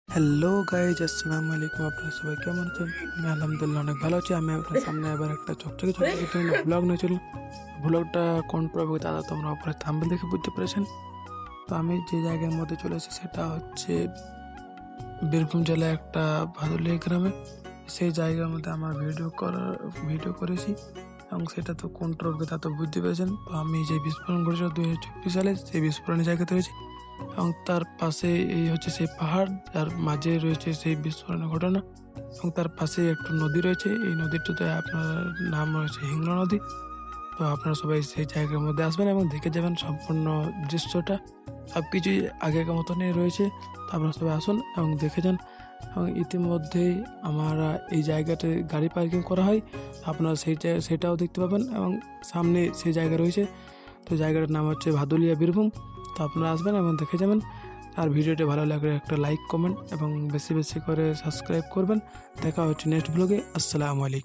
Hello guys, আসসালামু আলাইকুম। আপনারা সবাই কেমন আছেন? আমি আলহামদুলিল্লাহ অনেক ভালো আছি। আমি আপনার সামনে আবার একটা চকচকে চকচকে ব্লগ নিয়ে চলুন। ব্লগটা কোন প্রভাবে দাদা তোমরা উপরে থাম্বনেল দেখে বুঝতে পেরেছেন। তো আমি যে জায়গার মধ্যে চলে এসেছি সেটা হচ্ছে বীরভূম জেলায় একটা ভাদুলিয়া গ্রামে। সেই জায়গার মধ্যে আমার ভিডিও করেছি এবং সেটা তো কোন প্রভাবে তা তো বুঝতে পেরেছেন। তো আমি যে বিস্ফোরণ ঘটেছিল 2024 সালে, সেই বিস্ফোরণের জায়গাতে রয়েছি এবং তার পাশে এই হচ্ছে সেই পাহাড় যার মাঝে রয়েছে সেই বিস্ফোরণের ঘটনা এবং তার পাশে একটু নদী রয়েছে। এই নদীটাতে আপনার নাম রয়েছে হিংলা নদী। তো আপনারা সবাই সেই জায়গার মধ্যে আসবেন এবং দেখে যাবেন সম্পূর্ণ দৃশ্যটা। সব কিছুই আগেকার মতনই রয়েছে। তো আপনারা সবাই আসুন এবং দেখে যান। এবং ইতিমধ্যেই আমরা এই জায়গাতে গাড়ি পার্কিং করা হয়, আপনারা সেটাও দেখতে পাবেন এবং সামনে সেই জায়গা রয়েছে। তো জায়গাটার নাম হচ্ছে ভাদুলিয়া বীরভূম। তো আপনারা আসবেন এবং দেখে যাবেন। আর ভিডিওটি ভালো লাগলে একটা লাইক কমেন্ট এবং বেশি বেশি করে সাবস্ক্রাইব করবেন। দেখা হচ্ছে নেক্সট ব্লগে। আসসালামু আলাইকুম।